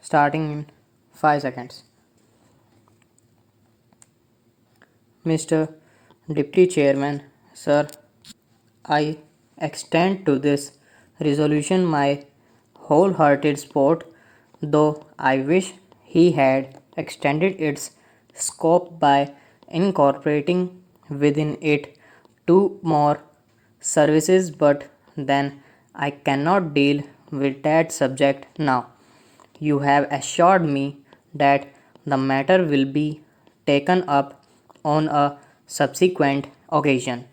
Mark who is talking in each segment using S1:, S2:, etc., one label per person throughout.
S1: starting in 5 seconds. Mr. Deputy Chairman, Sir, I extend to this resolution my wholehearted support, though I wish he had extended its scope by incorporating within it two more services, but then I cannot deal with that subject now. You have assured me that the matter will be taken up on a subsequent occasion.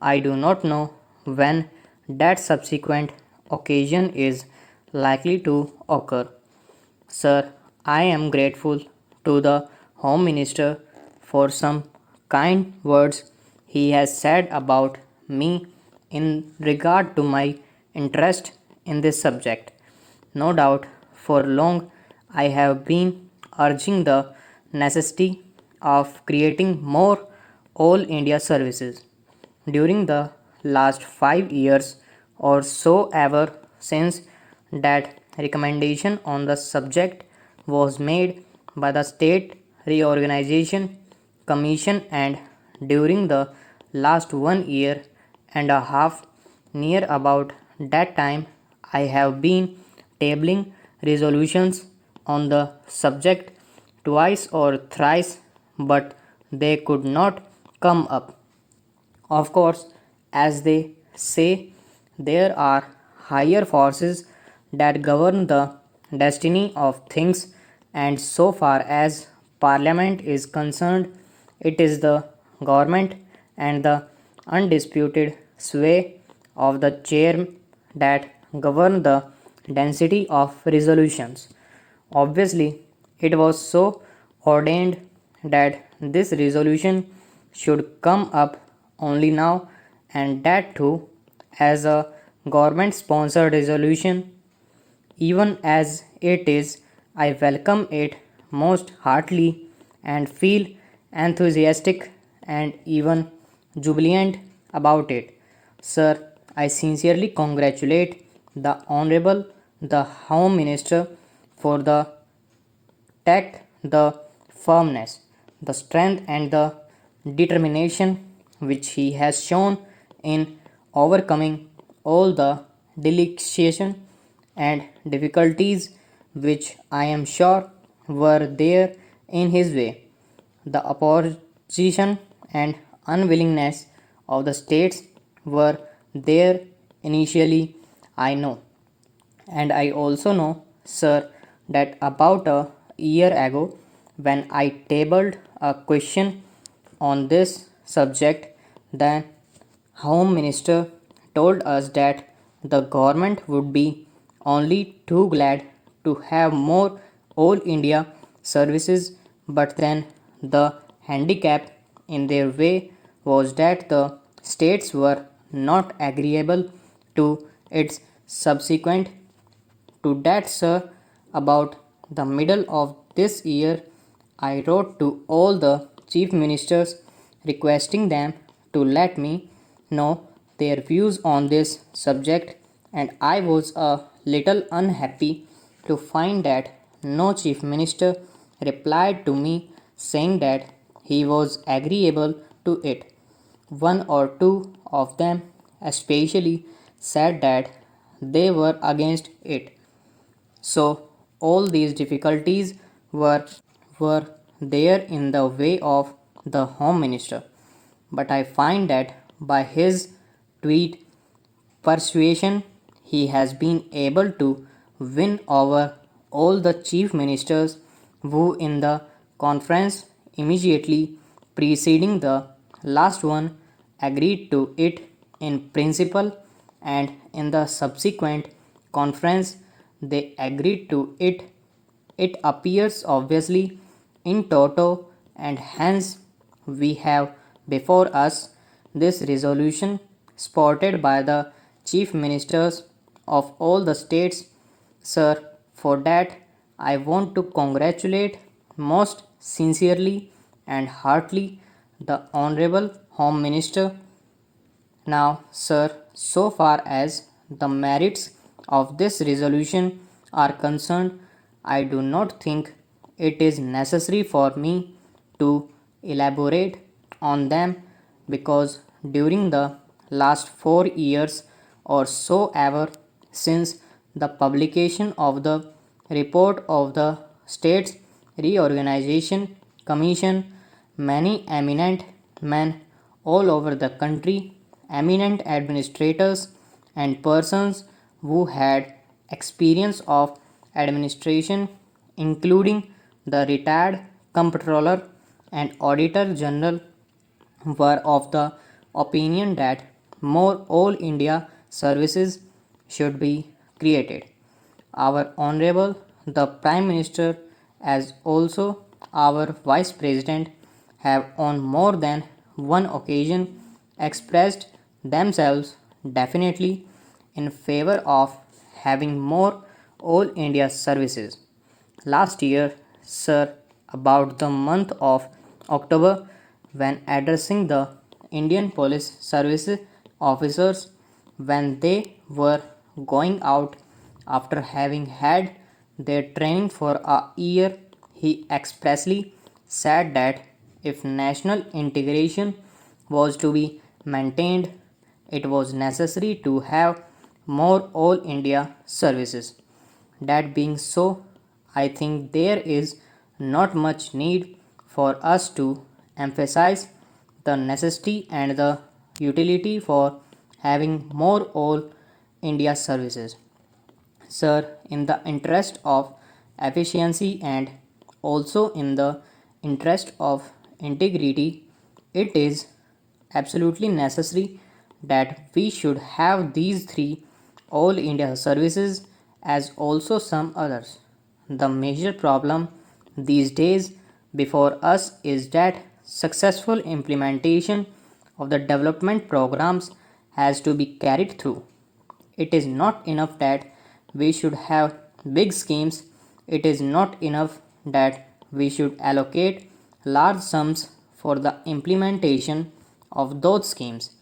S1: I do not know when that subsequent occasion is likely to occur. Sir, I am grateful to the Home Minister for some kind words he has said about me in regard to my interest in this subject. No doubt, for long I have been urging the necessity of creating more All India services. During the last 5 years or so, ever since that recommendation on the subject was made by the State Reorganization Commission, and during the last 1 year and a half, near about that time, I have been tabling resolutions on the subject twice or thrice, but they could not come up. Of course, as they say, there are higher forces that govern the destiny of things, and so far as Parliament is concerned, it is the government and the undisputed sway of the chair that govern the density of resolutions. Obviously, it was so ordained that this resolution should come up only now, and that too as a government sponsored resolution. Even as it is, I welcome it most heartily and feel enthusiastic and even jubilant about it. Sir, I sincerely congratulate the Honorable the Home Minister for the tact, the firmness, the strength, and the determination which he has shown in overcoming all the delectation and difficulties which I am sure were there in his way. The opposition and unwillingness of the states were there initially, I know. And I also know, sir, that about a year ago, when I tabled a question on this subject, the Home Minister told us that the government would be only too glad to have more All India services, but then the handicap in their way was that the states were not agreeable to its subsequent to that, sir. About the middle of this year, I wrote to all the chief ministers requesting them to let me know their views on this subject, and I was a little unhappy to find that no chief minister replied to me saying that he was agreeable to it. One or two of them especially said that they were against it. So all these difficulties were there in the way of the Home Minister. But I find that by his tweet persuasion, he has been able to win over all the chief ministers who, in the conference immediately preceding the last one, agreed to it in principle, and in the subsequent conference they agreed to it. It appears obviously in toto, and hence we have before us this resolution supported by the chief ministers of all the states. Sir, for that I want to congratulate most sincerely and heartily the Honorable Home Minister. Now, sir, so far as the merits of this resolution are concerned, I do not think it is necessary for me to elaborate on them because during the last 4 years or so ever since the publication of the report of the States Reorganization Commission, many eminent men all over the country, eminent administrators, and persons who had experience of administration, including the retired comptroller and auditor general, were of the opinion that more All India services should be created. Our Honorable the Prime Minister, as also our Vice President, have on more than one occasion expressed themselves definitely in favor of having more All India services. Last year, Sir, about the month of October, when addressing the Indian Police Service officers when they were going out after having had their training for a year, he expressly said that if national integration was to be maintained, it was necessary to have more All India services. That being so, I think there is not much need for us to emphasize the necessity and the utility for having more All India services. Sir, in the interest of efficiency and also in the interest of integrity, it is absolutely necessary that we should have these three All India services as also some others. The major problem these days before us is that successful implementation of the development programs has to be carried through. It is not enough that we should have big schemes, it is not enough that we should allocate large sums for the implementation of those schemes,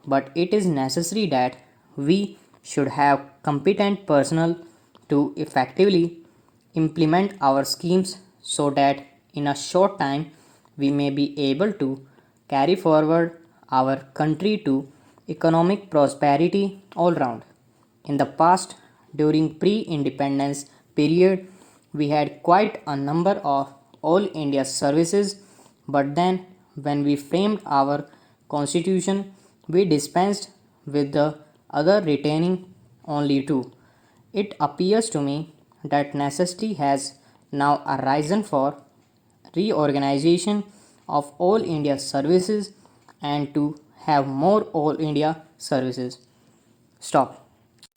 S1: but it is necessary that we should have competent personnel to effectively implement our schemes so that in a short time we may be able to carry forward our country to economic prosperity all round. In the past, during pre-independence period, we had quite a number of All India services, but then when we framed our constitution, we dispensed with the other retaining only two. It appears to me that necessity has now arisen for reorganization of All India services and to have more All India services. Stop.